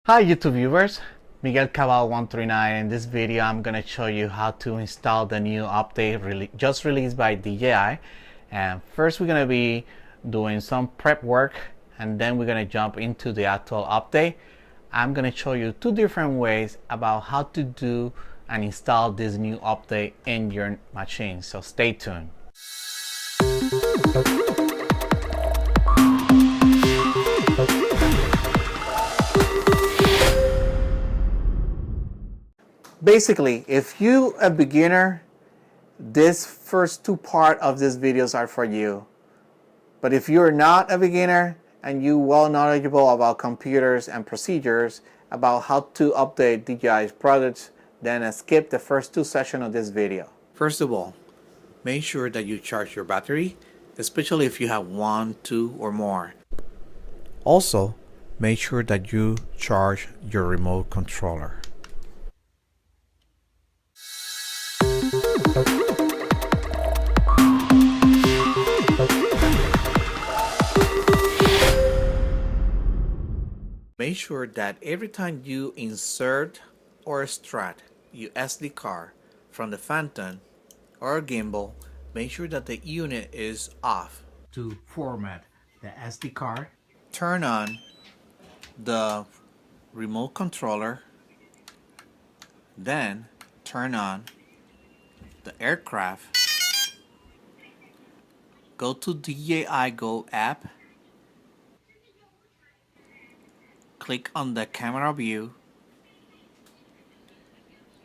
Hi YouTube viewers, Miguel Cabal 139. In this video I'm going to show you how to install the new update just released by DJI. And first we're going to be doing some prep work and then we're going to jump into the actual update. I'm going to show you two different ways about how to do and install this new update in your machine, so stay tuned. Basically, if you a beginner, this first two parts of this videos are for you. But if you're not a beginner and you well knowledgeable about computers and procedures about how to update DJI's products, then skip the first two sessions of this video. First of all, make sure that you charge your battery, especially if you have 1, 2, or more. Also, make sure that you charge your remote controller. Make sure that every time you insert or extract your SD card from the Phantom or gimbal, make sure that the unit is off. To format the SD card, turn on the remote controller, then turn on the aircraft, go to DJI Go app, click on the camera view,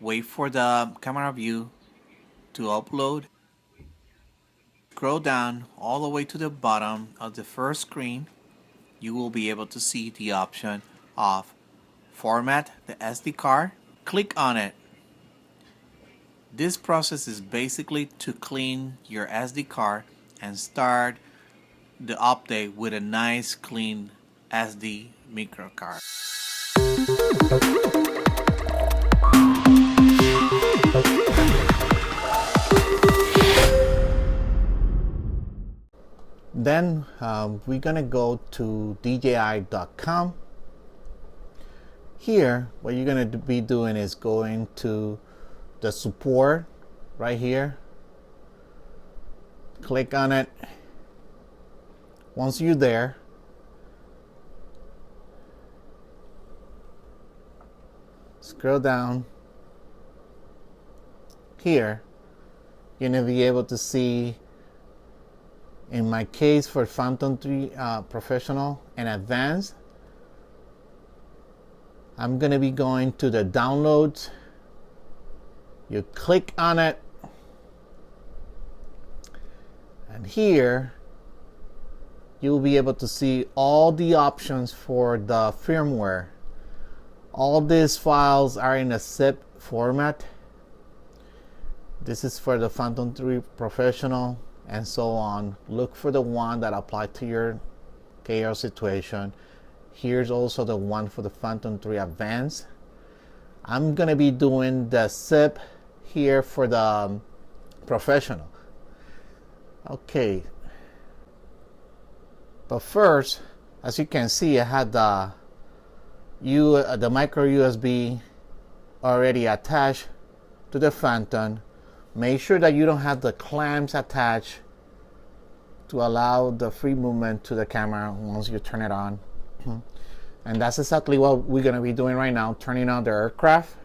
wait for the camera view to upload, scroll down all the way to the bottom of the first screen. You will be able to see the option of format the SD card. Click on it. This process is basically to clean your SD card and start the update with a nice clean SD micro card. Then we're gonna go to DJI.com. Here, what you're gonna be doing is going to the support right here. Click on it. Once you're there, scroll down. Here, you're gonna be able to see, in my case for Phantom 3 Professional and Advanced, I'm gonna be going to the downloads. You click on it, and here you'll be able to see all the options for the firmware. All these files are in a zip format. This is for the Phantom 3 Professional and so on. Look for the one that applies to your KR situation. Here's also the one for the Phantom 3 Advanced. I'm gonna be doing the zip here for the Professional. Okay, but first, as you can see, I had the micro USB already attached to the Phantom. Make sure that you don't have the clamps attached to allow the free movement to the camera once you turn it on. And that's exactly what we're going to be doing right now, turning on the aircraft.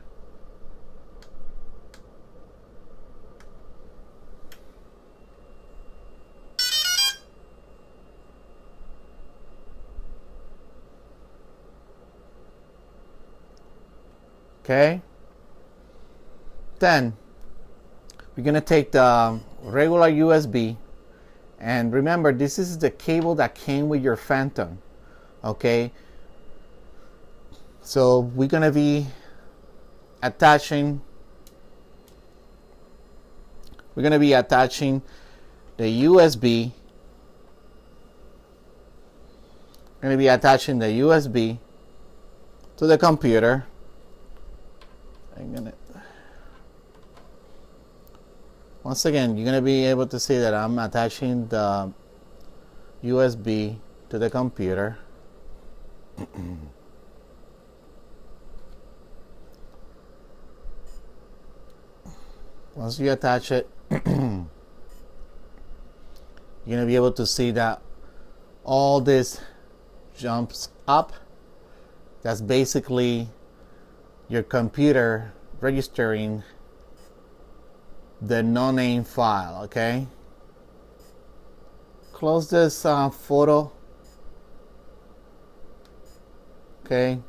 Okay. Then we're going to take the regular USB, and remember, this is the cable that came with your Phantom. Okay, so we're going to be attaching the USB. We're going to be attaching the USB to the computer. Once again, you're going to be able to see that I'm attaching the USB to the computer. Once you attach it, you're gonna be able to see that all this jumps up. That's basically your computer registering the no-name file. Okay, close this photo. Okay,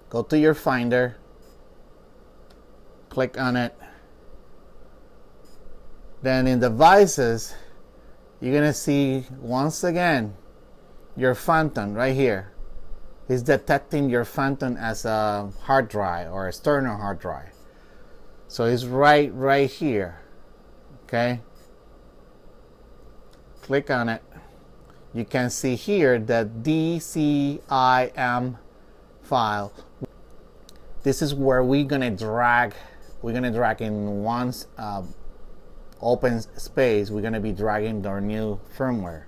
go to your Finder, click on it. Then in devices, you're gonna see once again your phantom right here. It's detecting your phantom as a hard drive or external hard drive. So it's right here. Okay, click on it. You can see here the DCIM file. This is where we're gonna drag in one open space. We're gonna be dragging our new firmware.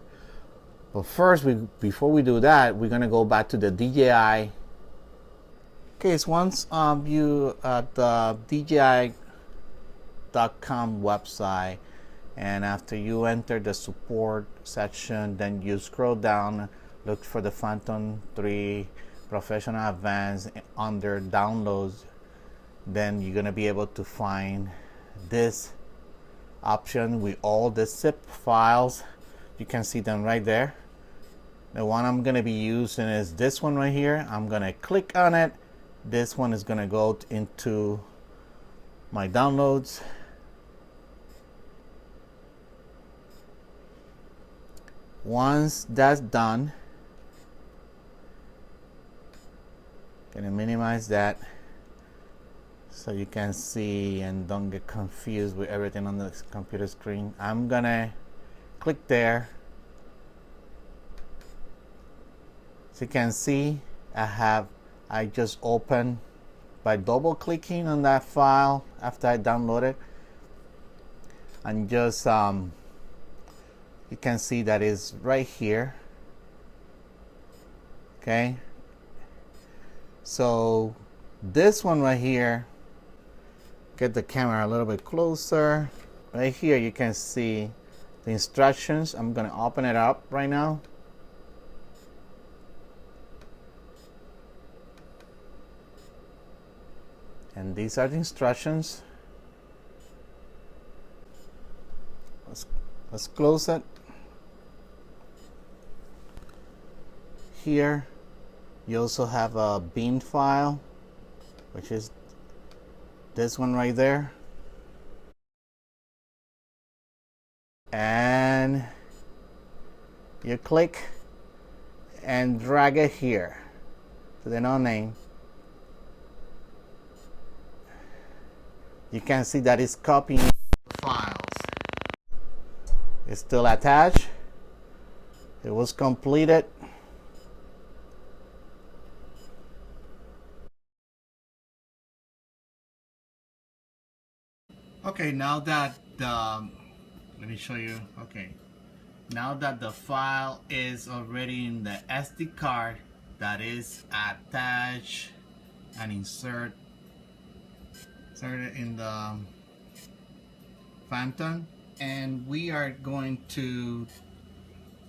But first, before we do that, we're gonna go back to the DJI. Okay, so once you at the DJI.com website, and after you enter the support section, then you scroll down, look for the Phantom 3 Professional Advanced under downloads. Then you're gonna be able to find this option with all the zip files. You can see them right there. The one I'm gonna be using is this one right here. I'm gonna click on it. This one is gonna go into my downloads. Once that's done, gonna minimize that so you can see and don't get confused with everything on the computer screen. I'm gonna click there. So you can see I just opened by double clicking on that file after I download it, and just you can see that is right here. Okay, so this one right here, get the camera a little bit closer. Right here you can see the instructions. I'm gonna open it up right now. And these are the instructions. Let's close it. Here you also have a bin file, which is this one right there. And you click and drag it here to the no name. You can see that it's copying files. It's still attached. It was completed. Okay, now that let me show you. Okay, now that the file is already in the SD card, that is attached and inserted in the Phantom, and we are going to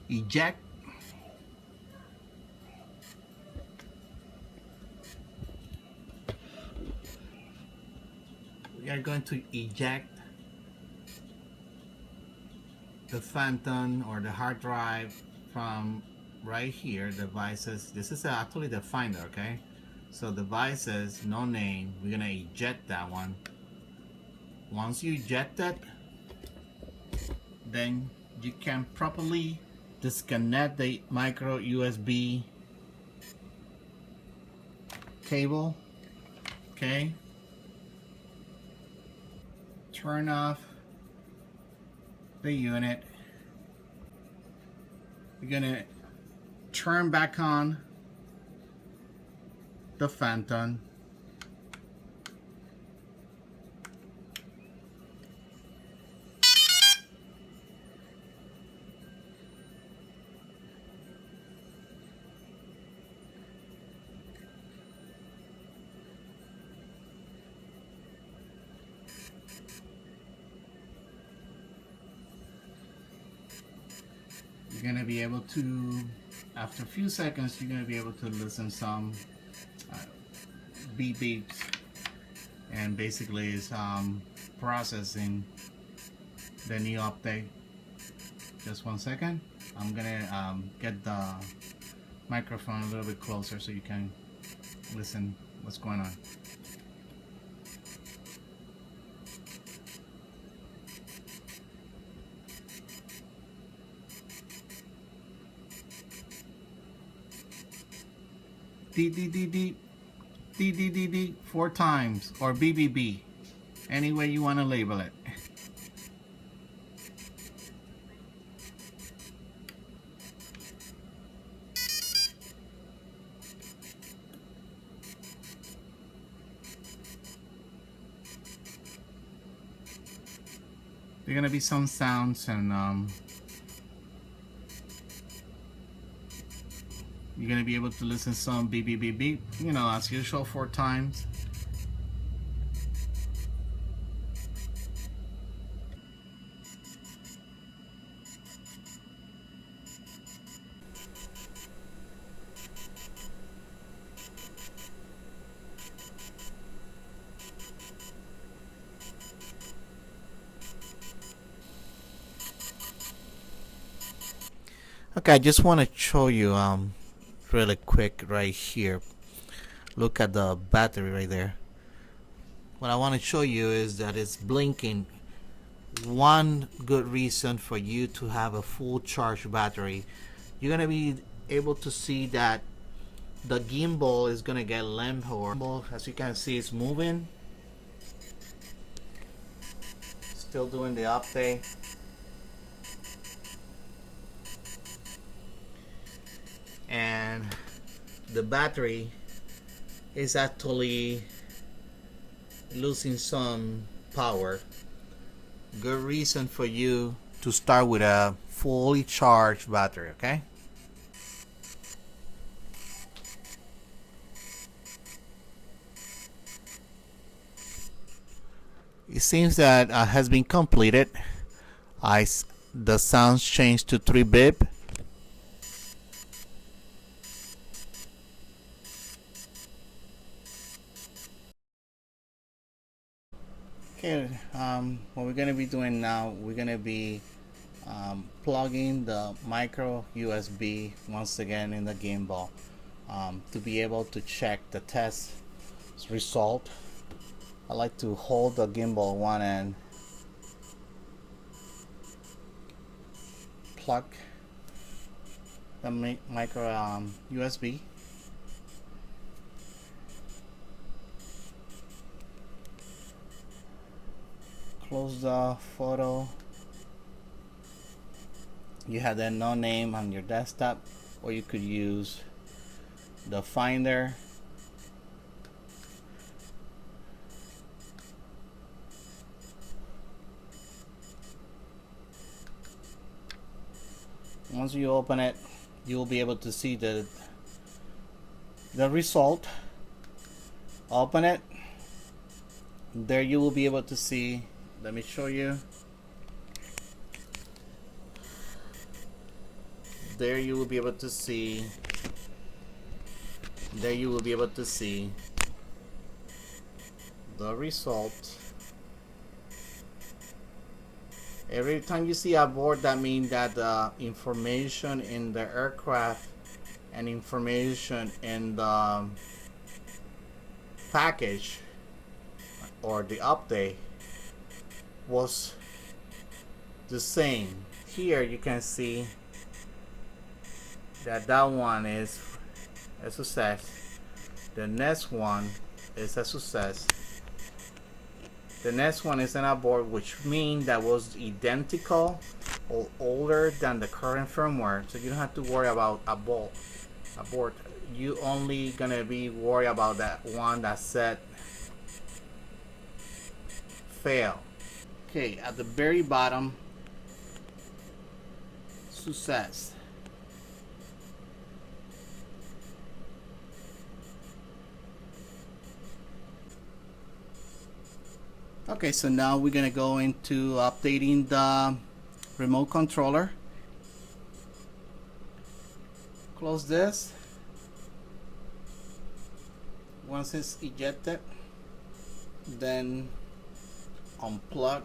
eject. We are going to eject the Phantom or the hard drive from right here, devices. This is actually the Finder, okay? So devices, no name, we're gonna eject that one. Once you eject it, then you can properly disconnect the micro USB cable, okay? Turn off the unit. You're gonna turn back on the Phantom. you're gonna be able to, after a few seconds, you're gonna be able to listen some uh, beep beeps, and basically it's processing the new update. Just 1 second. I'm gonna get the microphone a little bit closer so you can listen what's going on. D D D D D D D D 4 times, or BBB, any way you want to label it. There are gonna be some sounds, and you're gonna be able to listen to some beep beep beep beep, you know, as usual, 4 times. Okay, I just want to show you really quick right here. Look at the battery right there. What I want to show you is that it's blinking. One good reason for you to have a full charge battery, you're gonna be able to see that the gimbal is gonna get limp, or as you can see, it's moving, still doing the update. And the battery is actually losing some power. Good reason for you to start with a fully charged battery, okay? It seems that has been completed. The sounds changed to 3 bip. Okay, what we're going to be doing now, we're going to be plugging the micro USB once again in the gimbal to be able to check the test result. I like to hold the gimbal one end, plug the micro USB, close the photo. You have that no name on your desktop, or you could use the finder. Once you open it, you will be able to see the result. Open it. There you will be able to see, let me show you. There you will be able to see, the result. Every time you see a board, that means that the information in the aircraft and information in the package or the update was the same. Here you can see that one is a success. The next one is a success. The next one is an abort, which means that was identical or older than the current firmware. So you don't have to worry about abort. You only gonna be worried about that one that said fail. Okay, at the very bottom, success. Okay, so now we're gonna go into updating the remote controller. Close this. Once it's ejected, then unplug.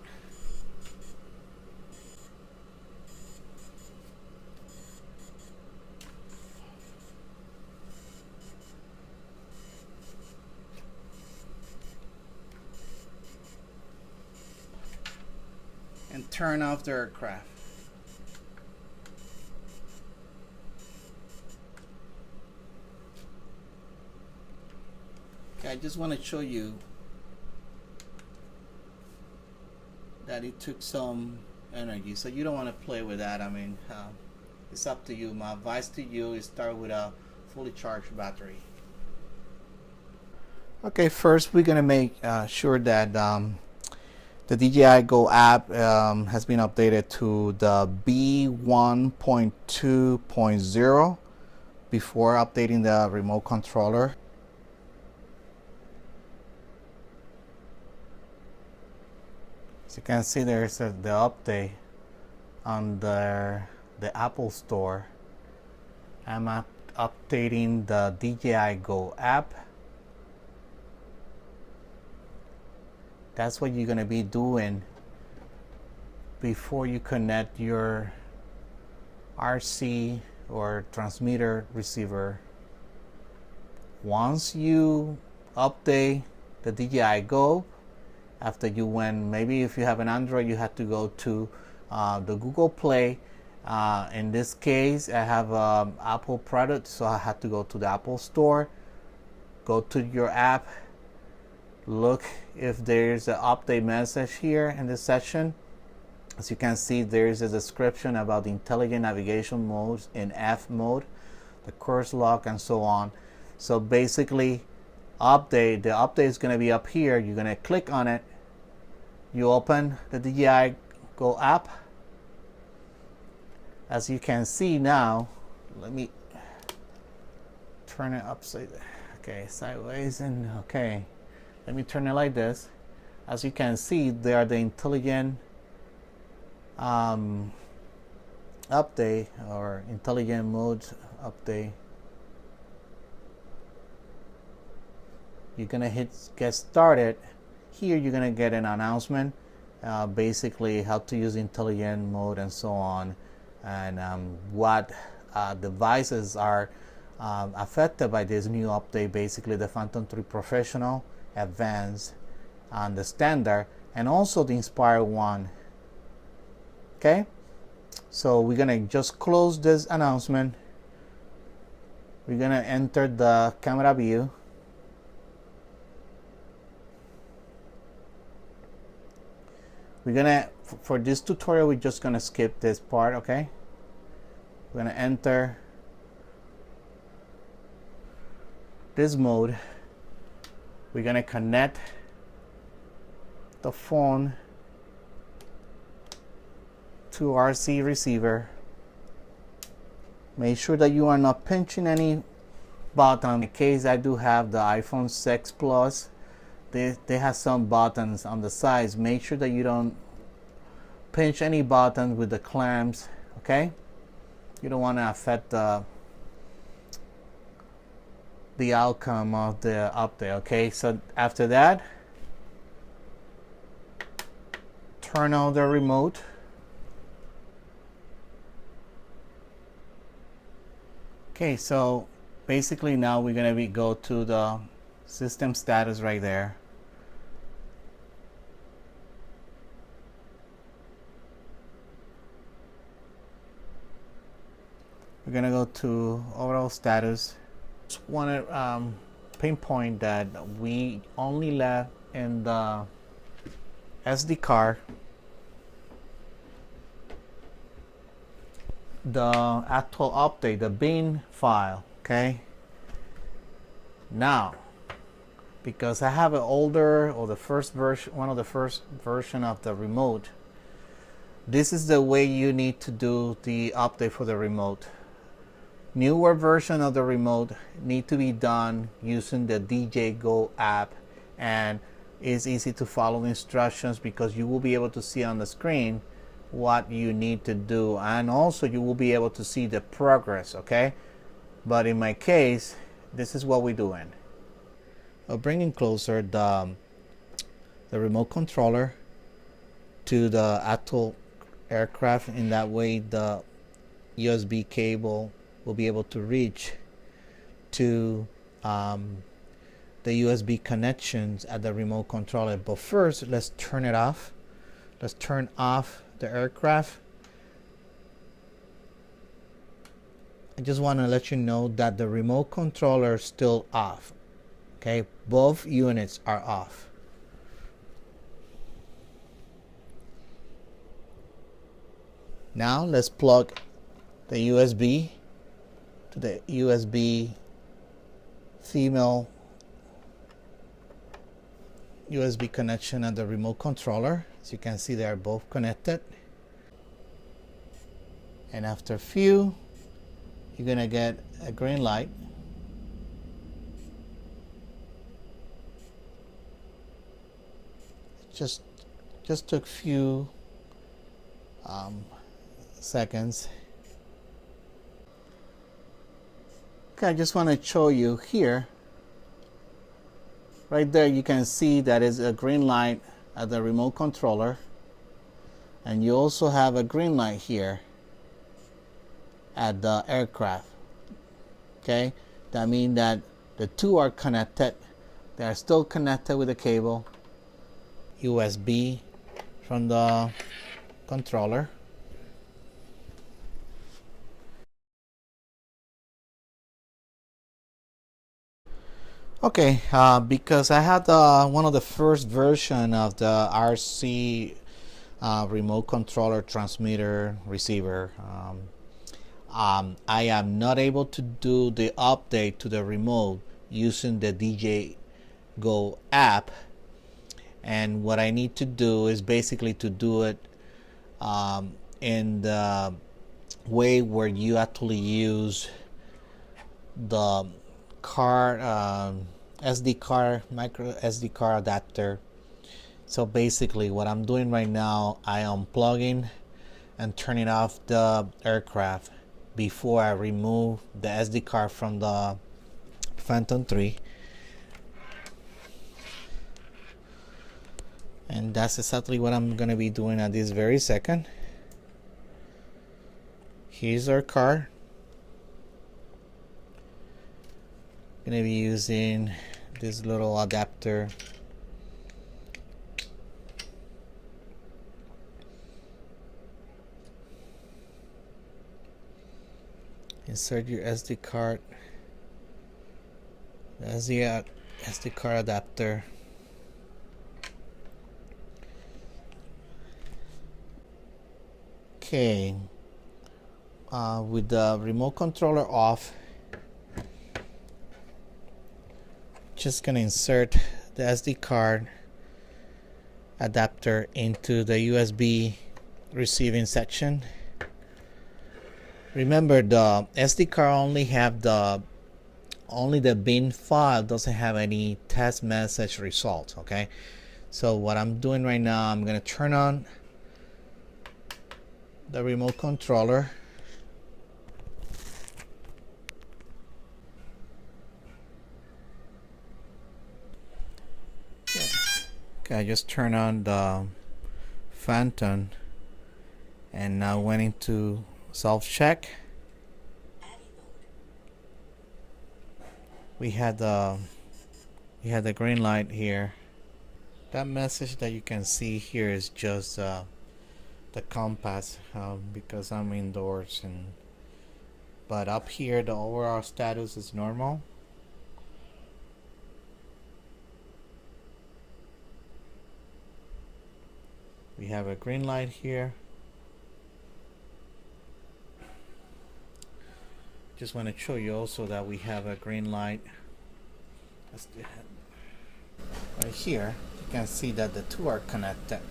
And turn off the aircraft. Okay, I just want to show you that it took some energy, so you don't want to play with that. I mean, it's up to you. My advice to you is start with a fully charged battery. Okay, first we're gonna make sure that the DJI Go app has been updated to the B1.2.0 before updating the remote controller. As you can see, there's the update on the Apple Store. I'm updating the DJI Go app. That's what you're going to be doing before you connect your RC or transmitter receiver. Once you update the DJI Go, after you went, maybe if you have an Android, you have to go to the Google Play. In this case, I have Apple product, so I had to go to the Apple Store, go to your app, look if there's an update message here in this section. As you can see, there's a description about the intelligent navigation modes in F mode, the course log, and so on. So basically, the update is going to be up here. You're going to click on it. You open the DJI Go app. As you can see now, let me turn it sideways, and okay, let me turn it like this. As you can see, there are the intelligent update or intelligent modes update. You're gonna hit get started. Here you're gonna get an announcement, basically how to use intelligent mode and so on, and what devices are affected by this new update. Basically the Phantom 3 Professional, Advanced, and the Standard, and also the Inspire 1. Okay, so we're gonna just close this announcement. We're gonna enter the camera view. We're gonna, for this tutorial, we're just gonna skip this part. Okay, we're gonna enter this mode. We're gonna connect the phone to RC receiver. Make sure that you are not pinching any button. In case I do have the iPhone 6 Plus, they have some buttons on the sides. Make sure that you don't pinch any button with the clamps. Okay, you don't want to affect the outcome of the update. Okay, so after that, turn on the remote. Okay, so basically now we're gonna go to the system status right there. We're gonna go to overall status. Just want to pinpoint that we only left in the SD card the actual update, the bin file. Okay, now because I have an older or the first version, one of the first version of the remote, this is the way you need to do the update for the remote. Newer version of the remote need to be done using the DJI Go app, and it's easy to follow instructions because you will be able to see on the screen what you need to do, and also you will be able to see the progress. Okay, But in my case, this is what we're doing. I'll bring in closer the remote controller to the actual aircraft. In that way, the USB cable will be able to reach to the USB connections at the remote controller. But first, let's turn it off. Let's turn off the aircraft. I just want to let you know that the remote controller is still off. Okay, both units are off. Now let's plug the USB to the USB female USB connection at the remote controller. As you can see, they are both connected. And after a few, you're gonna get a green light. Just took few seconds. Okay, I just want to show you here. Right there, you can see that is a green light at the remote controller, and you also have a green light here at the aircraft. Okay, that means that the two are connected. They are still connected with the cable USB from the controller. Okay, because I had one of the first version of the RC remote controller transmitter receiver. I am not able to do the update to the remote using the DJ Go app, and what I need to do is basically to do it in the way where you actually use the card SD card, micro SD card adapter. So basically what I'm doing right now, I am unplugging and turning off the aircraft before I remove the SD card from the Phantom 3. And that's exactly what I'm gonna be doing at this very second. Here's our card. Gonna be using this little adapter. Insert your SD card. That's the SD card adapter. Okay. With the remote controller off, just gonna insert the SD card adapter into the USB receiving section. Remember, the SD card only have the bin file, doesn't have any test message results. Okay, so what I'm doing right now, I'm gonna turn on the remote controller. Okay, I just turned on the Phantom and now went into self-check. We had the green light here. That message that you can see here is just the compass, because I'm indoors, but up here the overall status is normal. We have a green light here. Just want to show you also that we have a green light. Right here, you can see that the two are connected.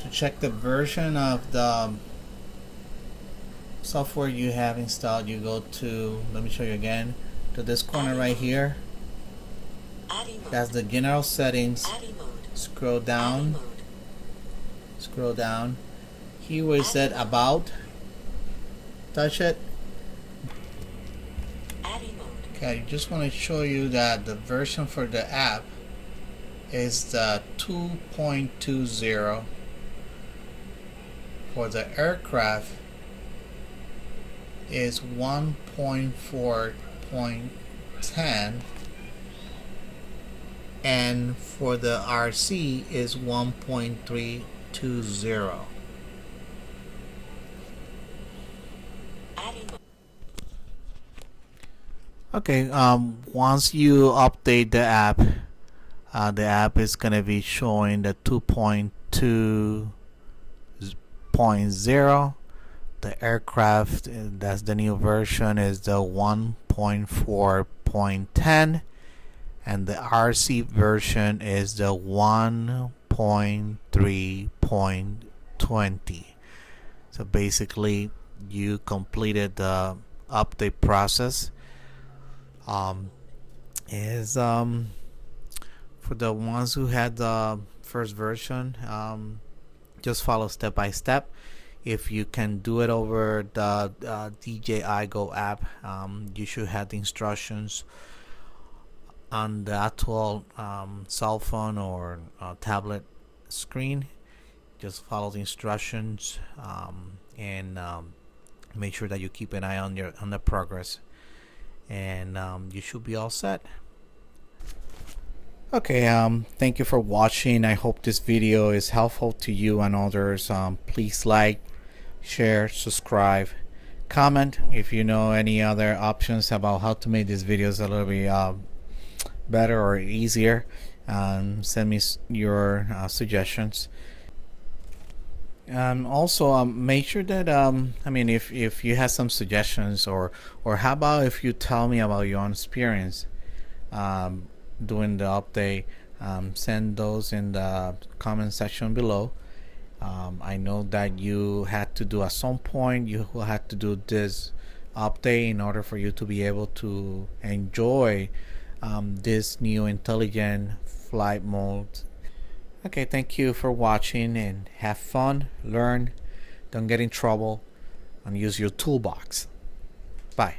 To check the version of the software you have installed, you go to, let me show you again, to this corner right here. That's the general settings. Scroll down. Scroll down. Here where it said about. Touch it. Okay, just want to show you that the version for the app is the 2.20. For the aircraft is 1.4.10, and for the RC is 1.320. Okay, once you update the app is gonna be showing the 2.2.0. The aircraft, that's the new version, is the 1.4.10, and the RC version is the 1.3.20. So basically you completed the update process. For the ones who had the first version, just follow step by step. If you can do it over the DJI Go app, you should have the instructions on the actual cell phone or tablet screen. Just follow the instructions and make sure that you keep an eye on the progress, and you should be all set. Okay, thank you for watching. I hope this video is helpful to you and others. Please like, share, subscribe, comment if you know any other options about how to make these videos a little bit better or easier. Send me your suggestions. Also, make sure that if you have some suggestions, or how about if you tell me about your own experience doing the update, send those in the comment section below. I know that you had to do, at some point you will have to do this update in order for you to be able to enjoy this new intelligent flight mode. Okay, thank you for watching, and have fun, learn, don't get in trouble, and use your toolbox. Bye.